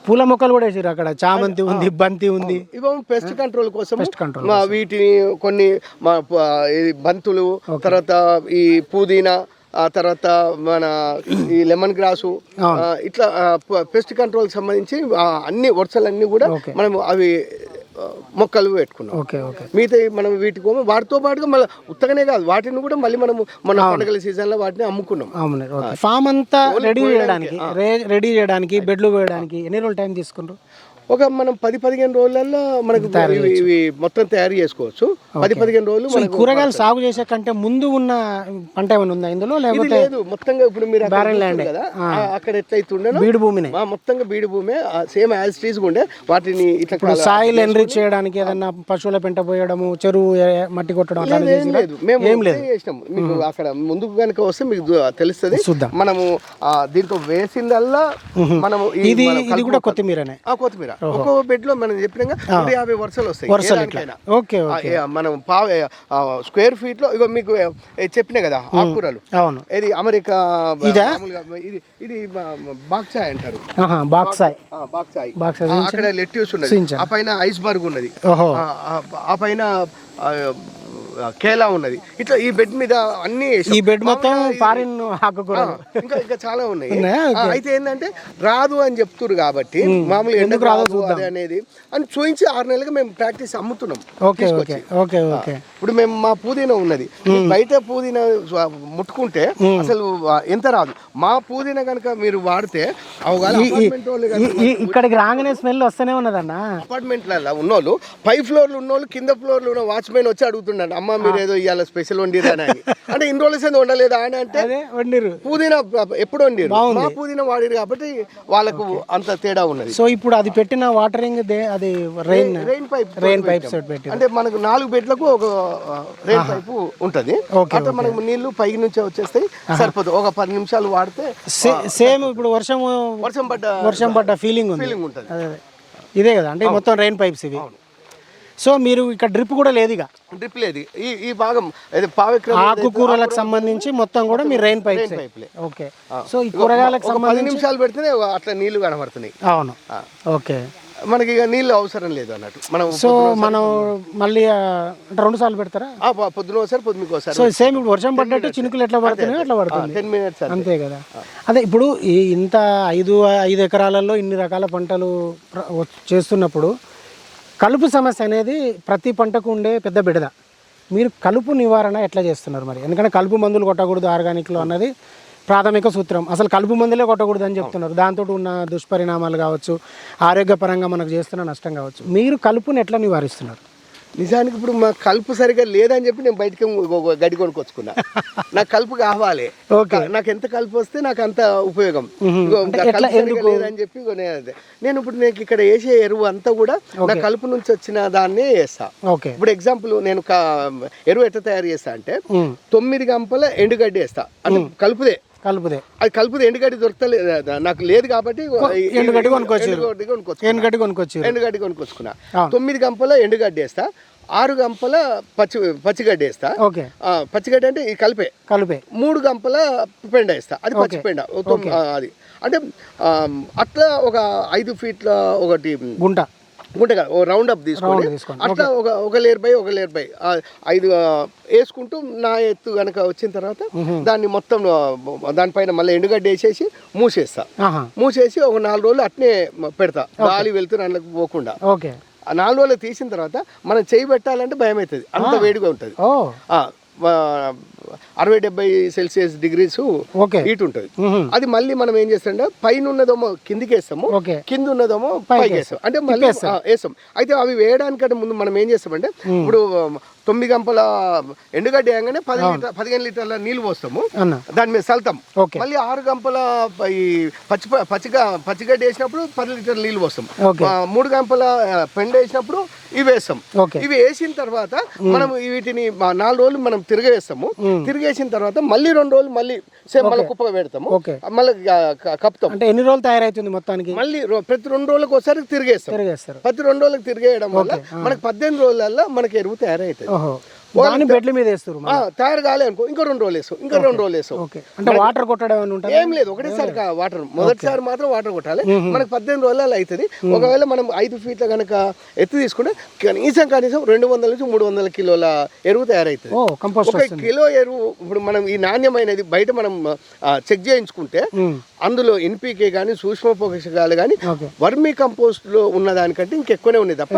Speaker 1: పూల మొక్కలు కూడా వేసారు అక్కడ, చామంతి ఉంది, బంతి ఉంది.
Speaker 2: ఇవేమో పెస్ట్ కంట్రోల్ కోసం
Speaker 1: పెస్ట్ కంట్రోల్
Speaker 2: వీటిని కొన్ని బంతులు, తర్వాత ఈ పుదీనా, ఆ తర్వాత మన ఈ లెమన్ గ్రాసు, ఇట్లా పెస్ట్ కంట్రోల్ సంబంధించి అన్ని వరుసలన్నీ కూడా మనం అవి మొక్కలు పెట్టుకున్నాం.
Speaker 1: Okay okay.
Speaker 2: మిగతా మనం వీటికి వాటితో పాటుగా మళ్ళీ ఉత్తగానే కాదు, వాటిని కూడా మళ్ళీ మనము మన పండుగల సీజన్ లో వాటిని అమ్ముకున్నాం.
Speaker 1: ఫామ్ అంతా రెడీ చేయడానికి బెడ్లు వేయడానికి ఎన్ని రోజులు టైం తీసుకుంటారు?
Speaker 2: ఒక మనం 10-15 రోజులలో మనకు ఇవి మొత్తం తయారు చేసుకోవచ్చు. 10-15 రోజులు.
Speaker 1: కూరగాయలు సాగు చేసే కంటే ముందు ఉన్న పంట ఏమైనా ఉందా ఇందులో, లేకపోతే
Speaker 2: లేదు? మొత్తంగా ఇప్పుడు మీరు కదా అక్కడ ఎట్లయితే
Speaker 1: బీడు భూమిని
Speaker 2: మొత్తంగా బీడు భూమి సేమ్ యాజ్ ట్రీస్ ఉండే వాటిని ఇట్లా
Speaker 1: సాయిల్ ఎన్రిచ్ చేయడానికి ఏదన్నా పశువుల పెంట పోయడము, చెరువు మట్టి కొట్టడం
Speaker 2: లేదు. మేము చేసినాం. మీకు అక్కడ ముందుకు కనుక వస్తే మీకు తెలుస్తుంది. మనము దీంతో వేసిందల్లా మనము
Speaker 1: ఇది కూడా కొత్తిమీరనే.
Speaker 2: కొత్తిమీర ఒక్కో బెడ్ లో మనం చెప్పినాక 50 వరుసలు వస్తాయి. మనం స్క్వేర్ ఫీట్ లో ఇగో మీకు చెప్పినా కదా ఆకుకూరలు, ఇది అమెరికా, ఇది బాక్సాయ్ అంటారు. బాక్సాయ్ అక్కడ లెట్యూస్ ఉన్నది, ఆ పైన ఐస్బర్గ్ ఉన్నది, ఆ పైన కేలా ఉన్నది. ఇట్లా ఈ బెడ్ మీద అన్ని,
Speaker 1: ఈ బెడ్ మొత్తం ఫారిన్ ఆకుకూరలు
Speaker 2: ఇంకా చాలా ఉన్నాయి. అయితే ఏంటంటే రాదు అని చెప్తున్నారు కాబట్టి మామూలు ఎందుకు రాదు అనేది అని చూపించి 6 నెలలుగా మేము ప్రాక్టీస్ అమ్ముతున్నాం. ఇప్పుడు మేము మా పుదీనా ఉన్నది, బయట పుదీనా ముట్టుకుంటే అసలు ఎంత రాదు. మా పుదీనా కనుక మీరు వాడితే
Speaker 1: ఇక్కడికి రాగానే స్మెల్ వస్తూనే ఉన్నదన్న.
Speaker 2: అపార్ట్మెంట్లలో ఉన్నోళ్ళు 5 ఫ్లోర్లు ఉన్నోళ్ళు కింద ఫ్లోర్లు ఉన్న వాచ్మెన్ వచ్చి అడుగుతున్నాడు, అమ్మ మీరు ఏదో ఇవాళ స్పెషల్ వండిరా అని. అంటే ఇన్ని రోజులు వండలేదా అని అంటే పుదీనా ఎప్పుడు వండిరు, మా పుదీనా వాడిరు కాబట్టి వాళ్ళకు అంత తేడా ఉన్నది.
Speaker 1: సో ఇప్పుడు అది పెట్టిన వాటరింగ్ అది రెయిన్ పైప్స్
Speaker 2: అంటే మనకు 4 బెడ్లకు ఒక రెయిన్ పైప్ ఉంటది. అంటే మనకు నీళ్లు పై నుంచి వచ్చేస్తాయి, సరిపోతుంది. ఒక 10 నిమిషాలు వాడితే
Speaker 1: సేమ్ ఇప్పుడు వర్షం పడ్డ ఫీలింగ్ ఉంటుంది. ఇదే కదా అంటే మొత్తం రెయిన్ పైప్స్ ఇవి. సో మీరు ఇక్కడ డ్రిప్ కూడా లేదు, ఇక
Speaker 2: డ్రిప్ లేదు. ఈ భాగం
Speaker 1: ఆకుకూరలకు సంబంధించి మొత్తం కూడా మీరు రెయిన్ పైప్స్. ఓకే. సో ఈ కూరగాయలకు సంబంధించి
Speaker 2: 10 నిమిషాలు పెడితేనే అట్లా నీళ్లు కనబడుతున్నాయి.
Speaker 1: అవును. ఓకే.
Speaker 2: మనకి ఇక నీళ్ళు అవసరం లేదు అన్నట్టు.
Speaker 1: సో మనం మళ్ళీ 2 సార్లు పెడతారా?
Speaker 2: పొద్దున ఒకసారి పొద్దునకోసారి.
Speaker 1: సో సేమ్ ఇప్పుడు వర్షం పడ్డట్టు చినుకులు ఎట్లా పడుతున్నాయో అట్లా పడుతుంది.
Speaker 2: 10 minutes
Speaker 1: అంతే కదా. అదే ఇప్పుడు ఇంత 5 ఎకరాలలో ఇన్ని రకాల పంటలు చేస్తున్నప్పుడు కలుపు సమస్య అనేది ప్రతి పంటకు ఉండే పెద్ద బిడద. మీరు కలుపు నివారణ ఎట్లా చేస్తున్నారు మరి? ఎందుకంటే కలుపు మందులు కొట్టకూడదు ఆర్గానిక్లో అన్నది ప్రాథమిక సూత్రం. అసలు కలుపు మందులే కొట్టకూడదు అని చెప్తున్నారు. దాంతో ఉన్న దుష్పరిణామాలు కావచ్చు, ఆరోగ్యపరంగా మనకు చేస్తున్న నష్టం కావచ్చు. మీరు కలుపుని ఎట్లా నివారిస్తున్నారు?
Speaker 2: నిజానికి ఇప్పుడు మా కలుపు సరిగా లేదని చెప్పి నేను బయటకి గడ్డి కొనుక్కొచ్చుకున్నా. నాకు కలుపు కావాలి, నాకు ఎంత కలుపు వస్తే నాకు అంత ఉపయోగం. లేదని చెప్పి నేను ఇప్పుడు నీకు ఇక్కడ వేసే ఎరువు అంతా కూడా నా కలుపు నుంచి వచ్చిన దాన్నే వేస్తా. ఇప్పుడు ఎగ్జాంపుల్ నేను ఎరువు ఎట్లా తయారు చేస్తా అంటే 9 గంపల ఎండుగడ్డి వేస్తా. అంటే కలుపుదే అది కలుపుది. ఎండుగడ్డి దొరకలేదు నాకు, లేదు కాబట్టి ఎండుగడ్డి కొనుక్కొచ్చుకున్నా. 9 గంపల ఎండుగడ్డి వేస్తా, 6 గంపల పచ్చిగడ్డి వేస్తా. పచ్చిగడ్డి అంటే ఈ కలిపే 3 గంపల పెండ వేస్తా, అది పచ్చి పెండ. అది అంటే అట్లా ఒక 5 ఫీట్ల ఒకటి గుంట రౌండ్ అప్ తీసుకొని అట్లా ఒక లేయర్ బై 5 వేసుకుంటూ నా ఎత్తు కనుక వచ్చిన తర్వాత దాన్ని మొత్తం దానిపైన మళ్ళీ ఎండుగడ్డ వేసేసి మూసేసి ఒక 4 రోజులు అట్నే పెడతా, గాలి వెళ్తున్న అందులోకి పోకుండా. 4 రోజులు తీసిన తర్వాత మనం చేయి పెట్టాలంటే భయం అవుతుంది, అంత వేడిగా ఉంటుంది. 60-70 సెల్సియస్ డిగ్రీస్ హీట్ ఉంటుంది. అది మళ్ళీ మనం ఏం చేస్తామంటే పైన ఉన్నదేమో కిందికి వేస్తాము, కింద ఉన్నదేమో పైకి వేస్తాం. అంటే మళ్ళీ వేస్తాం. అయితే అవి వేయడానికంటే ముందు మనం ఏం చేస్తామంటే ఇప్పుడు 9 గంపల ఎండుగడ్డి వేయగానే 15 లీటర్ల నీళ్ళు పోస్తాము, దాని మీద చల్తాం. మళ్ళీ 6 గంపల ఈ పచ్చిగడ్డి వేసినప్పుడు 10 లీటర్ల నీళ్ళు పోస్తాం. 3 గంపల పెండ వేసినప్పుడు ఇవి వేస్తాం. ఇవి వేసిన తర్వాత మనం వీటిని 4 రోజులు మనం తిరిగేస్తాము. తిరిగేసిన తర్వాత మళ్ళీ 2 రోజులు మళ్ళీ సేమ్ మళ్ళీ కుప్ప పెడతాము, మళ్ళీ కప్పుతాం.
Speaker 1: అంటే ఎన్ని రోజులు తయారైతుంది మొత్తానికి?
Speaker 2: మళ్ళీ ప్రతి 2 రోజులకు ఒకసారి తిరిగేస్తాం. ప్రతి 2 రోజులకు తిరిగేయడం వల్ల మనకి 18 రోజులలో మనకి ఎరువు తయారైతుంది.
Speaker 1: దాన్ని బెడ్ల మీద వేస్తారు
Speaker 2: తయారు కాలే అనుకో ఇంకా 2 రోజులు వేస్తాం, ఇంకా 2 రోజులు వేస్తాం.
Speaker 1: ఓకే, అంటే వాటర్ కొట్టడం ఏమైనా ఉంటుంది?
Speaker 2: ఏం లేదు, ఒకటేసారి వాటర్, మొదటిసారి మాత్రం వాటర్ కొట్టాలి. మనకు 18 రోజులలో అవుతుంది. ఒకవేళ మనం 5 ఫీట్ల కనుక ఎత్తు తీసుకుంటే కనీసం 200 నుంచి 300 కిలోల ఎరువు తయారవుతుంది. ఒక కిలో ఎరువు ఇప్పుడు మనం ఈ నాణ్యమైనది బయట మనం చెక్ చేయించుకుంటే అందులో ఎన్పికే కానీ సూక్ష్మ పోషకాలు కానీ వర్మీ కంపోస్ట్ లో ఉన్న దానికంటే ఇంకెక్కువనే ఉంది తప్ప.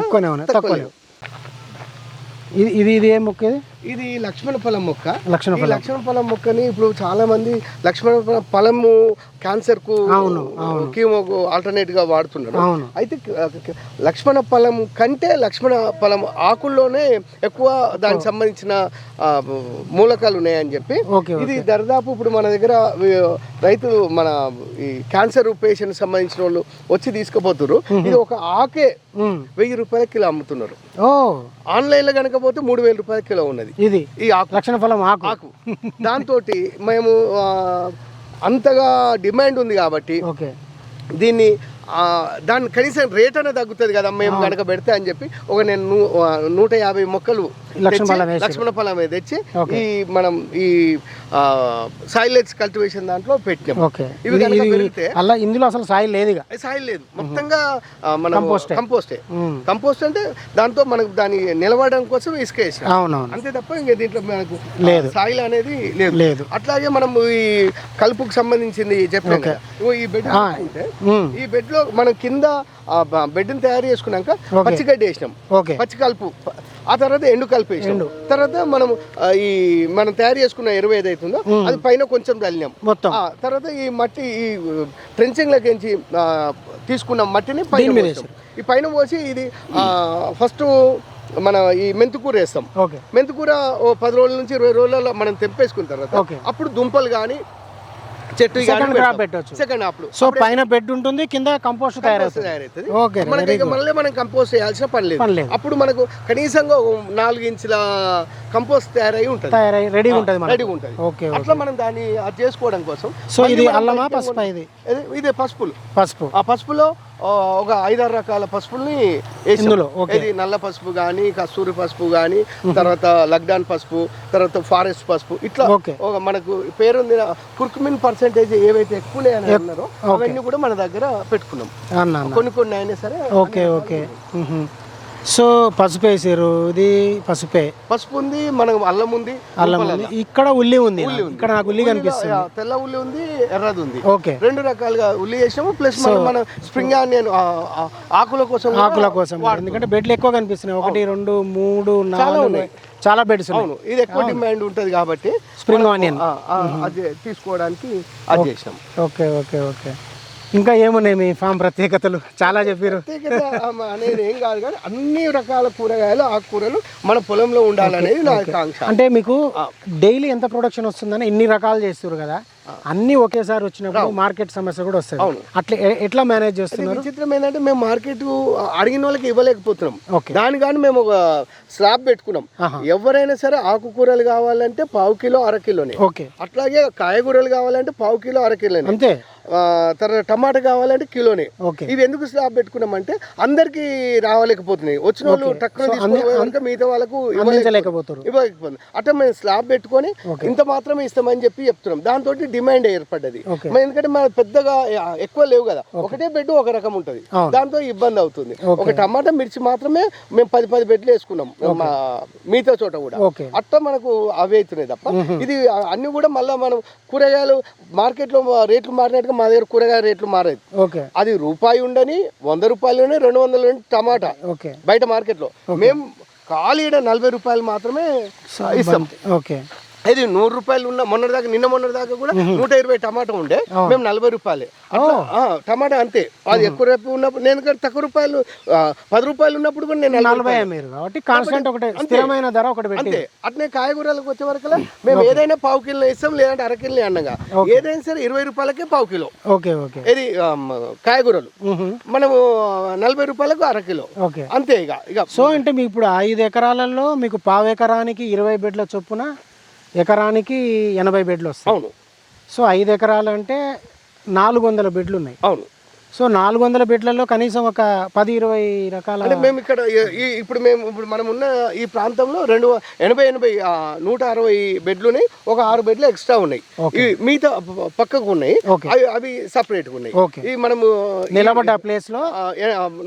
Speaker 1: ఇది ఏం మొక్క?
Speaker 2: ఇది లక్ష్మణ ఫలం మొక్క. లక్ష్మణ ఫలం మొక్కని ఇప్పుడు చాలా మంది లక్ష్మణ ఫలము క్యాన్సర్ కు కీమోకు ఆల్టర్నేట్ గా వాడుతున్నారు. అయితే లక్ష్మణ ఫలం కంటే లక్ష్మణ ఫలం ఆకుల్లోనే ఎక్కువ దానికి సంబంధించిన మూలకాలు ఉన్నాయని చెప్పి ఇది దాదాపు ఇప్పుడు మన దగ్గర రైతులు మన ఈ క్యాన్సర్ పేషెంట్ సంబంధించిన వాళ్ళు వచ్చి తీసుకుపోతున్నారు. ఇది ఒక ఆకే 1000 రూపాయల కిలో అమ్ముతున్నారు. ఆన్లైన్ లో కనుక పోతే 3000 రూపాయల కిలో ఉన్నది ఇది ఈ ఆకు, లక్షణ ఫలం ఆకు. దాంతో మేము అంతగా డిమాండ్ ఉంది కాబట్టి దీన్ని దాని కనీసం రేట్ అనేది తగ్గుతుంది కదా మేము కనుక పెడితే అని చెప్పి నేను 150 మొక్కలు లక్ష్మణ ఫలం తెచ్చి ఈ మనం ఈ సాయిలెట్స్ కల్టివేషన్ దాంట్లో పెట్టినాం. ఇవి కనుక పెడితే ఇందులో అసలు సాయిల్ లేదు, మొత్తంగా మన కంపోస్ట్ అంటే దాంతో మనకు దాన్ని నిలవడం కోసం ఇసుక వేసాం అంతే తప్ప ఇంకా దీంట్లో మనకు సాయిల్ అనేది లేదు. అట్లాగే మనం ఈ కలుపుకు సంబంధించింది చెప్పాం కదా, ఈ బెడ్ ఈ బెడ్ లో మనం కింద బెడ్ ని తయారు చేసుకున్నాక పచ్చిగడ్డి వేసినాం, పచ్చి కలుపు, ఆ తర్వాత ఎండు కలిపి వేసినాం. తర్వాత మనం తయారు చేసుకున్న ఎరువు ఏదైతుందో అది పైన కొంచెం చల్లినాం. తర్వాత ఈ మట్టి ఈ ట్రెంచింగ్ లకి తీసుకున్న మట్టిని పైన వేసాం. ఈ పైన పోసి ఇది ఫస్ట్ మన ఈ మెంతుకూర వేస్తాం. మెంతుకూర 10 రోజుల నుంచి 20 రోజులలో మనం తెంపేసుకున్న తర్వాత అప్పుడు దుంపలు కానీ చెట్టు సెకండ్ అప్పుడు
Speaker 1: సో పైన బెడ్ ఉంటుంది, కింద కంపోస్ట్ తయారవుతుంది.
Speaker 2: మళ్ళీ మనం కంపోస్ట్ చేయాల్సిన పని లేదు. అప్పుడు మనకు కనీసంగా 4 ఇంచుల కంపోస్ట్ తయారై ఉంటుంది, రెడీగా ఉంటుంది. అట్లా మనం దాన్ని చేసుకోవడం కోసం.
Speaker 1: సో ఇది అల్లమా పసుపు?
Speaker 2: ఇదే పసుపు. ఆ పసుపులో ఒక 5-6 రకాల పసుపుల్ని వేసిందులో ఇది నల్ల పసుపు కానీ, కస్తూరి పసుపు కానీ, తర్వాత లగ్డాన్ పసుపు, తర్వాత ఫారెస్ట్ పసుపు, ఇట్లా మనకు పేరుంది కుర్కుమిన్ పర్సెంటేజ్ ఏవైతే ఎక్కువ అని అన్నారో అవన్నీ కూడా మన దగ్గర పెట్టుకున్నాం. కొన్ని అయినా సరే.
Speaker 1: సో పసుపు వేసారు, ఇది పసుపు ఉంది, మనకు అల్లం ఉంది, ఇక్కడ ఉల్లి ఉంది. ఇక్కడ నాకు ఉల్లి కనిపిస్తుంది,
Speaker 2: తెల్ల ఉల్లి ఉంది, ఎర్రది ఉంది. 2 రకాలుగా ఉల్లి వేసాము. ప్లస్ మన స్ప్రింగ్ ఆనియన్ ఆకుల కోసం
Speaker 1: ఎందుకంటే బెడ్లు ఎక్కువ కనిపిస్తున్నాయి, 1 2 3 4 చాలా బెడ్స్.
Speaker 2: ఇది ఎక్కువ డిమాండ్ ఉంటుంది కాబట్టి
Speaker 1: స్ప్రింగ్ ఆనియన్
Speaker 2: అది తీసుకోవడానికి అది చేసినాం.
Speaker 1: ఓకే. ఇంకా ఏమున్నాయి మీ ఫామ్ ప్రత్యేకతలు? చాలా చెప్పారు.
Speaker 2: అనేది ఏం కాదు కానీ అన్ని రకాల కూరగాయలు ఆకుకూరలు మన పొలంలో ఉండాలనేది నా ఆకాంక్ష.
Speaker 1: అంటే మీకు డైలీ ఎంత ప్రొడక్షన్ వస్తుందని ఇన్ని రకాలు చేస్తారు కదా, అన్ని ఒకేసారి వచ్చినప్పుడు మార్కెట్ సమస్య కూడా వస్తుంది. అట్లా ఎట్లా మేనేజ్ చేస్తున్నారు?
Speaker 2: విచిత్రం ఏంటంటే మేము మార్కెట్ అడిగిన వాళ్ళకి ఇవ్వలేకపోతున్నాం. దాని కానీ మేము ఒక స్లాబ్ పెట్టుకున్నాం. ఎవరైనా సరే ఆకుకూరలు కావాలంటే 1/4 కిలో 1/2 కిలోనే, అట్లాగే కాయగూరలు కావాలంటే 1/4 కిలో 1/2 కిలోనే అంతే. తర్వాత టమాటా కావాలంటే కిలోనే. ఇవి ఎందుకు స్లాబ్ పెట్టుకున్నామంటే అందరికి రావలేకపోతున్నాయి, వచ్చిన వాళ్ళు టక్కున మిగతా వాళ్ళకు ఇవ్వలేకపోతారు. అట్లా మేము స్లాబ్ పెట్టుకొని ఇంత మాత్రమే ఇస్తామని చెప్తున్నాం. దాంతో డిమాండ్ ఏర్పడ్డది. ఎందుకంటే మన పెద్దగా ఎక్కువ లేవు కదా, ఒకటే బెడ్ ఒక రకం ఉంటది, దాంతో ఇబ్బంది అవుతుంది. ఒక టమాటా మిర్చి మాత్రమే మేము 10 బెడ్లు వేసుకున్నాం మిగతా చోట కూడా. అట్లా మనకు అవి అవుతున్నాయి తప్ప ఇది అన్ని కూడా మళ్ళీ మనం కూరగాయలు మార్కెట్ లో రేట్లు మారినట్టుగా మా దగ్గర కూరగాయల రేట్లు మారేది. అది రూపాయి ఉండని 100 రూపాయలు 200 టమాటా బయట మార్కెట్ లో మేము ఖాళీ 40 రూపాయలు మాత్రమే ఇస్తాం. ఇది 100 రూపాయలు ఉన్న నిన్న మొన్నటి దాకా కూడా 120 టమాటా ఉండే, మేము 40 రూపాయలే టమాటా అంతే. అది ఎక్కువ రేపు ఉన్నప్పుడు నేను తక్కువ రూపాయలు 10 రూపాయలు ఉన్నప్పుడు కూడా నేను 40 అంతే. అట్నే కాయగూరలకు వచ్చే వరకు మేము ఏదైనా 1/4 కిలో ఇస్తాం, లేదంటే 1/2 కిలో అన్నగా ఏదైనా సరే 20 రూపాయలకే 1/4 కిలో. ఇది కాయగూరలు మనము 40 రూపాయలకు 1/2 కిలో అంతే. ఇక
Speaker 1: సో అంటే మీకు ఇప్పుడు 5 ఎకరాలలో మీకు 1/4 ఎకరానికి 20 బెడ్ల చొప్పున ఎకరానికి 80 బెడ్లు వస్తాయి. అవును. సో 5 ఎకరాలు అంటే 400 బెడ్లు ఉన్నాయి.
Speaker 2: అవును.
Speaker 1: సో 400 బెడ్లలో కనీసం ఒక 10-20 రకాల
Speaker 2: అంటే మేము ఇక్కడ ఇప్పుడు మనం ఉన్న ఈ ప్రాంతంలో 160 బెడ్లు ఒక 6 బెడ్లు ఎక్స్ట్రా ఉన్నాయి. ఈ మిగతా పక్కకు ఉన్నాయి, అవి సపరేట్ ఉన్నాయి. ఈ మనము
Speaker 1: నిలబడ్డ ప్లేస్ లో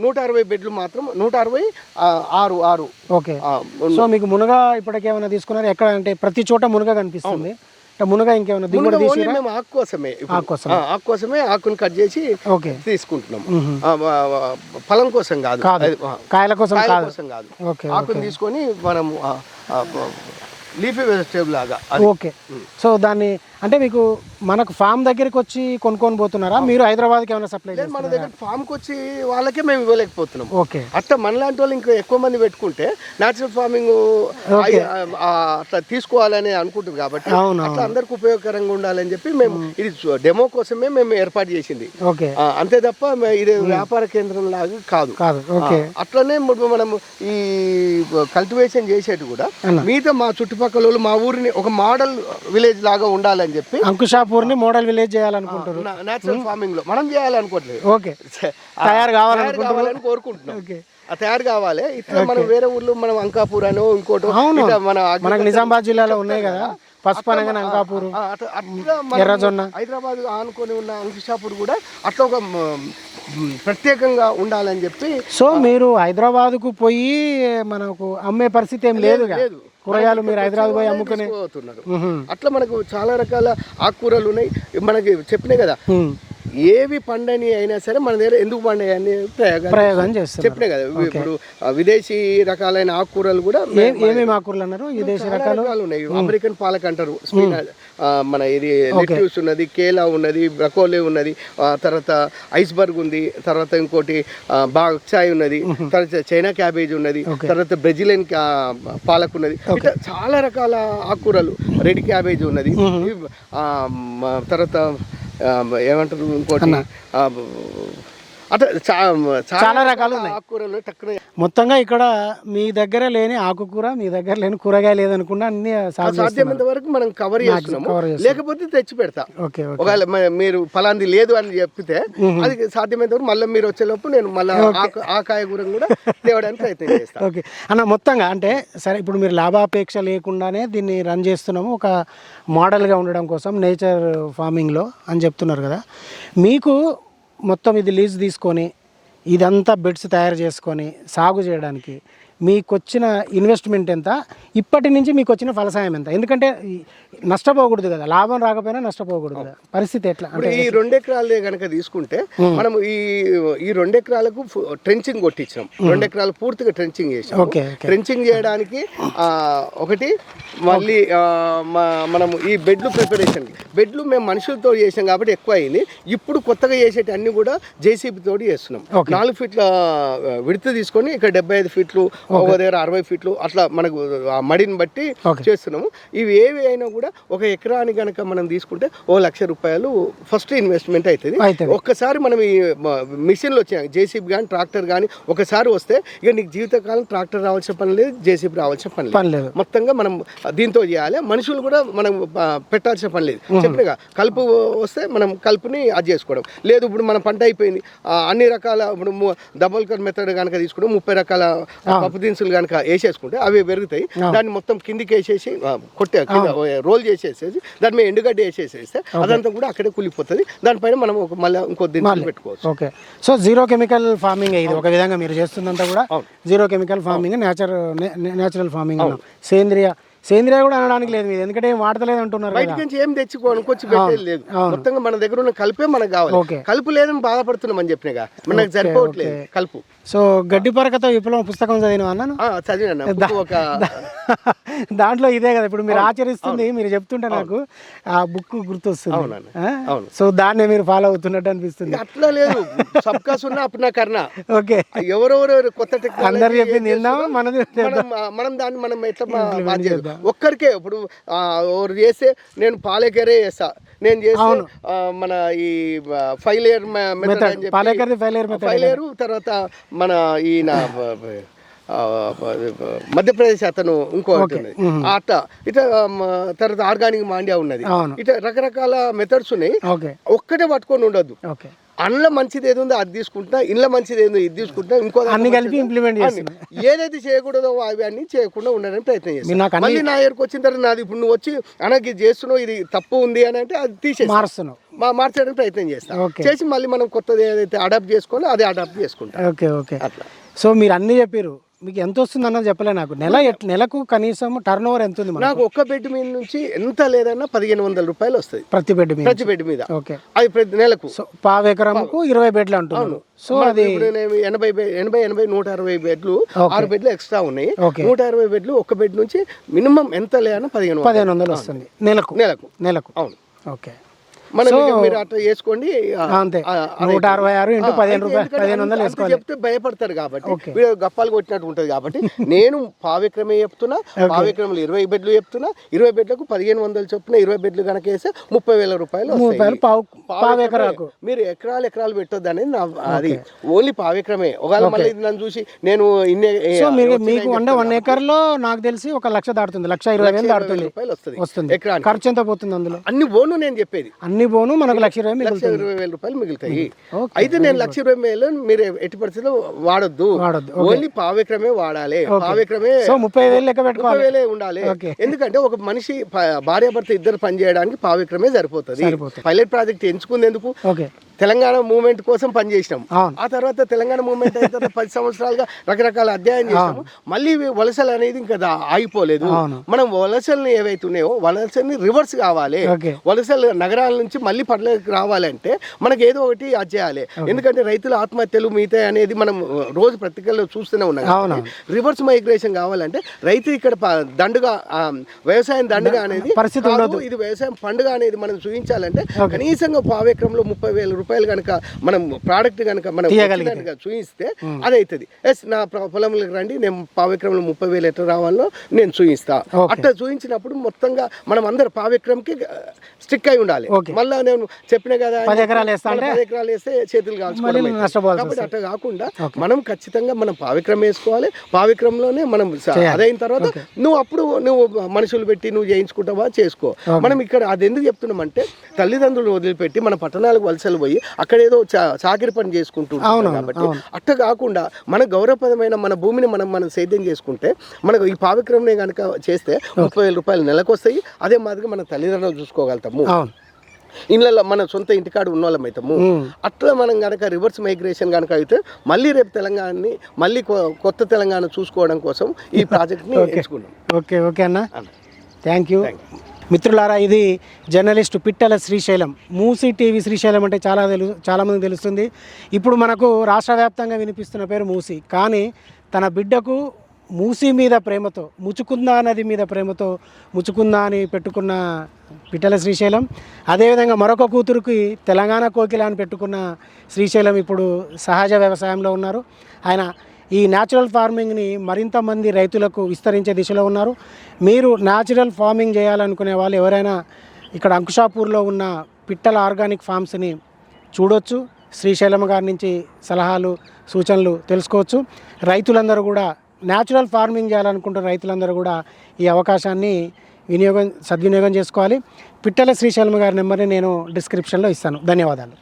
Speaker 2: 160 బెడ్లు మాత్రం 160
Speaker 1: ఓకే. సో మీకు మునగ ఇప్పటికేమైనా తీసుకున్నారు ఎక్కడ? అంటే ప్రతి చోట మునగ కనిపిస్తుంది. మునగ ఇంకేమైనా దిగుబడి తీసి
Speaker 2: మేము ఆకు కోసమే ఆకుని కట్ చేసి తీసుకుంటున్నాం. ఫలం కోసం కాదు,
Speaker 1: కాయల కోసం
Speaker 2: కాదు. ఆకుని తీసుకొని మనం లీఫీ వెజిటేబుల్ లాగా.
Speaker 1: ఓకే. సో దాన్ని అంటే మీకు మనకు ఫామ్ దగ్గరికి వచ్చి కొనుక్కొని పోతున్నారా? మీరు హైదరాబాద్కి ఏమైనా సప్లై?
Speaker 2: మన దగ్గర ఫామ్కి వచ్చి వాళ్ళకే మేము ఇవ్వలేకపోతున్నాం.
Speaker 1: ఓకే.
Speaker 2: అట్లా మనలాంటి వాళ్ళు ఇంకా ఎక్కువ మంది పెట్టుకుంటే న్యాచురల్ ఫార్మింగ్ అట్లా తీసుకోవాలని అనుకుంటుంది కాబట్టి అట్లా అందరికి ఉపయోగకరంగా ఉండాలని చెప్పి మేము ఇది డెమో కోసమే మేము ఏర్పాటు చేసింది. అంతే తప్ప ఇది వ్యాపార కేంద్రం లాగా కాదు. అట్లనే మనం ఈ కల్టివేషన్ చేసేది కూడా మిగతా మా చుట్టుపక్కల మా ఊరిని ఒక మోడల్ విలేజ్ లాగా ఉండాలని చెప్పి
Speaker 1: అంకుషాపూర్ ని మోడల్ విలేజ్ చేయాలనుకుంటారు.
Speaker 2: నేచురల్ ఫార్మింగ్ లో మనం చేయాలనుకోవట్లేదు.
Speaker 1: ఓకే. తయారు కావాలని
Speaker 2: కోరుకుంటున్నాం. తయారు కావాలి. ఇట్లా మనం వేరే ఊర్లో మనం అంకాపూర్ అనో ఇంకోటి
Speaker 1: మనకు నిజామాబాద్ జిల్లాలో ఉన్నాయి కదా, పసుపు అనగానే అంకాపూర్, ఎర్రజొన్న.
Speaker 2: హైదరాబాద్ ఆనుకొని ఉన్న అంకుషాపూర్ కూడా అట్లా ఒక ప్రత్యేకంగా ఉండాలని చెప్పి.
Speaker 1: సో మీరు హైదరాబాద్ కు పోయి మనకు అమ్మే పరిస్థితి ఏం లేదు. కూరగాయలు మీరు హైదరాబాద్ పోయి అమ్ముకునే
Speaker 2: అట్లా మనకు చాలా రకాల ఆకుకూరలు ఉన్నాయి. మనకి చెప్పినాయి కదా, ఏవి పండని అయినా సరే మన దగ్గర ఎందుకు పండాయి అని
Speaker 1: ప్రయోగం చేస్తారు.
Speaker 2: చెప్పినా కదా. ఇప్పుడు విదేశీ రకాలైన ఆకుకూరలు కూడా
Speaker 1: ఏమేమి ఆకుకూరలు అన్నారు? విదేశీ రకాలు
Speaker 2: ఉన్నాయి. అమెరికన్ పాలక్ అంటారు, స్పినాచ్, మన ఇది లెట్యూస్ ఉన్నది, కేలా ఉన్నది, బ్రకోలీ ఉన్నది, తర్వాత ఐస్బర్గ్ ఉంది, తర్వాత ఇంకోటి బాక్సాయ్ ఉన్నది, తర్వాత చైనా క్యాబేజ్ ఉన్నది, తర్వాత బ్రెజిలియన్ పాలక్ ఉన్నది. ఇట్లా చాలా రకాల ఆకుకూరలు, రెడ్ క్యాబేజ్ ఉన్నది, తర్వాత ఏమంటారు ఇంకోటి అట్లా
Speaker 1: చాలా రకాలు ఆకుకూరలు. మొత్తంగా ఇక్కడ మీ దగ్గర లేని ఆకుకూర, మీ దగ్గర లేని కూరగాయ లేదనుకున్నా అన్ని
Speaker 2: సాధ్యమైనంత వరకు మనం కవర్ చేస్తున్నాము. లేకపోతే తెచ్చి పెడతా. ఒకవేళ మీరు ఫలాంది లేదు అని చెప్తే అది సాధ్యమైనంత వరకు మళ్ళీ మీరు వచ్చేలోపు నేను మళ్ళీ ఆ కాయగూర కూడా తేవడానికి ప్రయత్నం చేస్తాను.
Speaker 1: ఓకే అన్న. మొత్తంగా అంటే సరే, ఇప్పుడు మీరు లాభాపేక్ష లేకుండానే దీన్ని రన్ చేస్తున్నాము ఒక మోడల్గా ఉండడం కోసం నేచర్ ఫార్మింగ్లో అని చెప్తున్నారు కదా. మీకు మొత్తం ఇది లీజ్ తీసుకొని ఇదంతా బెడ్స్ తయారు చేసుకొని సాగు చేయడానికి మీకు వచ్చిన ఇన్వెస్ట్మెంట్ ఎంత? ఇప్పటి నుంచి మీకు వచ్చిన ఫలసాయం ఎంత? ఎందుకంటే నష్టపోకూడదు కదా, లాభం రాకపోయినా నష్టపోకూడదు కదా. పరిస్థితి ఎట్లా?
Speaker 2: అంటే ఈ 2 ఎకరాలే కనుక తీసుకుంటే మనం ఈ 2 ఎకరాలకు ట్రెంచింగ్ కొట్టించాం. 2 ఎకరాలు పూర్తిగా ట్రెంచింగ్ చేసాం. ట్రెంచింగ్ చేయడానికి ఒకటి మళ్ళీ మనం ఈ బెడ్లు ప్రిపరేషన్, బెడ్లు మేము మనుషులతో చేసాం కాబట్టి ఎక్కువ అయింది. ఇప్పుడు కొత్తగా చేసేటి అన్ని కూడా జేసీబీ తోటి చేస్తున్నాం. 4 ఫీట్ల విడత తీసుకొని ఇక్కడ 75 ఫీట్లు, ఒక దగ్గర 60 ఫీట్లు అట్లా మనకు ఆ మడిని బట్టి చేస్తున్నాము. ఇవి ఏవి అయినా కూడా ఒక ఎకరానికి కనుక మనం తీసుకుంటే ₹1,00,000 ఫస్ట్ ఇన్వెస్ట్మెంట్ అవుతుంది. ఒక్కసారి మనం ఈ మిషన్లు వచ్చాయి, జేసీబీ కానీ ట్రాక్టర్ కానీ ఒకసారి వస్తే ఇక నీకు జీవితకాలం ట్రాక్టర్ రావాల్సిన పని లేదు, జేసీబీ రావాల్సిన పని లేదు. మొత్తంగా మనం దీంతో చేయాలి. మనుషులు కూడా మనం పెట్టాల్సిన పని లేదు. చెప్పినగా కలుపు వస్తే మనం కలుపుని అది చేసుకోవడం లేదు. ఇప్పుడు మన పంట అయిపోయింది, అన్ని రకాల ఇప్పుడు డబుల్ కట్ మెథడ్ కనుక తీసుకుంటే 30 రకాల పప్పు దినుసులు కనుక వేసేసుకుంటే అవి పెరుగుతాయి. దాన్ని మొత్తం కిందికి వేసేసి రోల్ చేసేసేసి దాని మీద ఎండుగడ్డ వేసేసేస్తే అదంతా కూడా అక్కడే కూలిపోతుంది. దానిపైన మనం మళ్ళీ ఇంకో దినుసులు పెట్టుకోవచ్చు.
Speaker 1: Okay. So zero chemical farming ఇది ఒక విధంగా మీరు చేస్తుందంతా కూడా zero chemical farming, natural farming, సేంద్రియ కూడా అనడానికి లేదు మీరు, ఎందుకంటే ఏం వాడతలేదు అంటున్నారు.
Speaker 2: బయట నుంచి ఏం తెచ్చుకోవడానికి పెట్టేది లేదు. మొత్తంగా మన దగ్గర ఉన్న కలిపే మనకు కావాలి. కలుపు లేదని బాధపడుతున్నాం అని చెప్పినగా మనకు సరిపోవట్లేదు కలుపు.
Speaker 1: సో గడ్డి పరకతో విప్లవం పుస్తకం చదివినా అన్నాను,
Speaker 2: చదివినా.
Speaker 1: దాంట్లో ఇదే కదా ఇప్పుడు మీరు ఆచరిస్తుంది. మీరు చెప్తుంటే నాకు ఆ బుక్ గుర్తొస్తుంది. సో దాన్ని మీరు ఫాలో అవుతున్నట్టు అనిపిస్తుంది.
Speaker 2: అట్లా లేదు, సబ్కా సున్నా అప్నా కర్నా.
Speaker 1: ఓకే.
Speaker 2: ఎవరెవరు కొత్త టెక్నాలజీ
Speaker 1: అందరు చెప్పింది
Speaker 2: మనం దాన్ని మనం ఎట్లా ఒక్కరికే ఇప్పుడు చేస్తే నేను పాలేకరే చేస్తా, నేను చేస్తే మన ఈ 5 లేయర్ మెథడ్, 5 లేయర్, తర్వాత మన ఈయన మధ్యప్రదేశ్ అతను ఇంకోటి ఉన్నది అట్లా, ఇట్లా తర్వాత ఆర్గానిక్ మాండియా ఉన్నది. ఇట్లా రకరకాల మెథడ్స్ ఉన్నాయి. ఒక్కటే పట్టుకొని ఉండొద్దు. అందులో మంచిది ఏది ఉందో అది తీసుకుంటున్నా, ఇంట్లో మంచిది ఏదో ఇది తీసుకుంటున్నా, ఇంకో
Speaker 1: అన్ని కలిపి ఇంప్లిమెంట్ చేస్తున్నా.
Speaker 2: ఏదైతే చేయకూడదో అవి అన్ని చేయకుండా ఉండడానికి ప్రయత్నం
Speaker 1: నాకు
Speaker 2: చేస్తాను. మళ్ళీ నా దగ్గరకు వచ్చిన తర్వాత నాది ఇప్పుడు నువ్వు వచ్చి అనకి ఇది చేస్తున్నావు, ఇది తప్పు ఉంది అని అంటే అది తీసేసి
Speaker 1: మారుస్తున్నావు,
Speaker 2: మార్చడానికి ప్రయత్నం చేస్తాను. చేసి మళ్ళీ మనం కొత్తది ఏదైతే అడాప్ట్ చేసుకోవాలో అది అడాప్ట్ చేసుకుంటాం.
Speaker 1: Okay okay.
Speaker 2: అట్లా.
Speaker 1: సో మీరు అన్ని చెప్పారు, మీకు ఎంత వస్తుంది అన్నది చెప్పలే నాకు. నెలకు కనీసం టర్న్ ఓవర్ ఎంత ఉంది?
Speaker 2: నాకు ఒక్క బెడ్ మీద నుంచి ఎంత లేదన్నా 1500 రూపాయలు వస్తుంది
Speaker 1: ప్రతి బెడ్ మీద.
Speaker 2: ప్రతి బెడ్ మీద.
Speaker 1: ఓకే.
Speaker 2: అది ప్రతి నెలకు.
Speaker 1: సో పావు ఎకరంకు 20 బెడ్లు అంటున్నాను. సో అది
Speaker 2: 80 160 బెడ్లు, 6 బెడ్లు ఎక్స్ట్రా ఉన్నాయి. 160 బెడ్లు ఒక్క బెడ్ నుంచి మినిమం ఎంత లేదన్నా 1500
Speaker 1: వస్తుంది నెలకు.
Speaker 2: అవును.
Speaker 1: ఓకే.
Speaker 2: మనం మీరు అట్లా చేసుకోండి.
Speaker 1: అంతే 166 ఇంటూ 15 రూపాయలు 1500 వేసుకోవాలి.
Speaker 2: చెప్తే భయపడతారు కాబట్టి వీడు గప్పాలు కొట్టినట్టు ఉంటది కాబట్టి నేను పావెక్రమే చెప్తున్నా. పావెక్రమంలో 20 బెడ్లు చెప్తున్నా. 20 బెడ్లకు 1500 చొప్పున 20 బెడ్లు కనుక వేస్తే 30,000 రూపాయలు
Speaker 1: పావెకరాకు.
Speaker 2: మీరు ఎకరాలు పెట్టొద్దు అనేది అది ఓన్లీ పావెక్రమే. ఒకవేళ మళ్ళీ నన్ను చూసి నేను
Speaker 1: మీకు 1 ఎకర్లో నాకు తెలిసి 1 లక్ష దాటుతుంది, 1,20,000 దాటుతుంది
Speaker 2: రూపాయలు
Speaker 1: వస్తుంది.
Speaker 2: ఎకరానికి
Speaker 1: ఖర్చు ఎంత పోతుంది అందులో?
Speaker 2: అన్ని బోను నేను చెప్పేది
Speaker 1: అన్ని బోను మనకు
Speaker 2: 1,20,000 రూపాయలు మిగులుతాయి. అయితే నేను 1,20,000 మీరు ఎట్టి పరిస్థితుల్లో వాడొద్దు. ఓన్లీ పావెక్రమే వాడాలి. పావెక్రమే
Speaker 1: 30,000 లెక్క పెట్టుకోవాలి,
Speaker 2: 30,000 ఉండాలి. ఎందుకంటే ఒక మనిషి భార్యాభర్త ఇద్దరు పని చేయడానికి పావెక్రమే సరిపోతుంది. పైలట్ ప్రాజెక్ట్ ఎంచుకుంది ఎందుకు? తెలంగాణ మూవ్మెంట్ కోసం పనిచేసినాం. ఆ తర్వాత తెలంగాణ మూవ్మెంట్ అయిన తర్వాత 10 సంవత్సరాలుగా రకరకాల అధ్యయనం చేసాము. మళ్ళీ వలసలు అనేది ఇంకా ఆగిపోలేదు. మనం వలసలు ఏవైతే ఉన్నాయో వలసల్ని రివర్స్ కావాలి. వలసలు నగరాల నుంచి మళ్ళీ పల్లెకి రావాలంటే మనకి ఏదో ఒకటి అది చేయాలి. ఎందుకంటే రైతుల ఆత్మహత్యలు మిగతా అనేది మనం రోజు పత్రికల్లో చూస్తూనే ఉన్నాం. రివర్స్ మైగ్రేషన్ కావాలంటే రైతు ఇక్కడ దండుగా వ్యవసాయం దండుగా అనేది పరిస్థితి, ఇది వ్యవసాయం పండుగ అనేది మనం చూపించాలంటే కనీసంగా పావెక్రంలో 30,000 రూపాయలు కనుక మనం ప్రోడక్ట్ కనుక మనం చూపిస్తే అది అవుతుంది. ఎస్ నా పొలంలోకి రండి, నేను పావెక్రంలో 30,000 ఎట్లా రావాలో నేను చూపిస్తా. అట్లా చూపించినప్పుడు మొత్తంగా మనం అందరు పావెక్రంకి స్టిక్ అయి ఉండాలి. మళ్ళీ నేను చెప్పిన కదా
Speaker 1: 10 ఎకరాలు
Speaker 2: వేస్తే చేతులు కాల్చుకోవాలి. కాబట్టి అట్లా కాకుండా మనం ఖచ్చితంగా మనం పావెక్రం వేసుకోవాలి. పావెక్రంలోనే మనం అదైన తర్వాత నువ్వు మనుషులు పెట్టి నువ్వు చేయించుకుంటావా చేసుకో. మనం ఇక్కడ అది ఎందుకు చెప్తున్నామంటే తల్లిదండ్రులు వదిలిపెట్టి మన పట్టణాలకు వలసలు పోయి అక్కడేదో చాకిరి పని చేసుకుంటున్నాం కాబట్టి అట్లా కాకుండా మన గౌరవప్రదమైన మన భూమిని మనం సేద్యం చేసుకుంటే మనకు ఈ పావెక్రంనే కనుక చేస్తే 30,000 రూపాయలు నెలకు వస్తాయి. అదే మాదిరిగా మన తల్లిదండ్రులు చూసుకోగలుగుతాము. ఇళ్ళల్లో మన సొంత ఇంటికాడ ఉన్న వాళ్ళం అవుతాము. అట్లా మనం కనుక రివర్స్ మైగ్రేషన్ కనుక అయితే మళ్ళీ రేపు తెలంగాణని మళ్ళీ కొత్త తెలంగాణ చూసుకోవడం కోసం ఈ ప్రాజెక్ట్ని ఎంచుకున్నాం.
Speaker 1: ఓకే అన్న, థ్యాంక్ యూ. మిత్రులారా, ఇది జర్నలిస్ట్ పిట్టల శ్రీశైలం. మూసీ టీవీ శ్రీశైలం అంటే చాలామందికి తెలుస్తుంది. ఇప్పుడు మనకు రాష్ట్ర వ్యాప్తంగా వినిపిస్తున్న పేరు మూసీ. కానీ తన బిడ్డకు మూసీ మీద ప్రేమతో, ముచుకుందా నది మీద ప్రేమతో ముచుకుందా అని పెట్టుకున్న పిట్టల శ్రీశైలం. అదేవిధంగా మరొక కూతురుకి తెలంగాణ కోకిల అని పెట్టుకున్న శ్రీశైలం ఇప్పుడు సహజ వ్యవసాయంలో ఉన్నారు. ఆయన ఈ న్యాచురల్ ఫార్మింగ్ని మరింత మంది రైతులకు విస్తరించే దిశలో ఉన్నారు. మీరు న్యాచురల్ ఫార్మింగ్ చేయాలనుకునే వాళ్ళు ఎవరైనా ఇక్కడ అంకుషాపూర్లో ఉన్న పిట్టల ఆర్గానిక్ ఫార్మ్స్ని చూడొచ్చు. శ్రీశైలం గారి నుంచి సలహాలు సూచనలు తెలుసుకోవచ్చు. రైతులందరూ కూడా న్యాచురల్ ఫార్మింగ్ చేయాలనుకుంటున్న రైతులందరూ కూడా ఈ అవకాశాన్ని సద్వినియోగం చేసుకోవాలి. పిట్టల శ్రీశైలం గారి నెంబర్ని నేను డిస్క్రిప్షన్లో ఇస్తాను. ధన్యవాదాలు.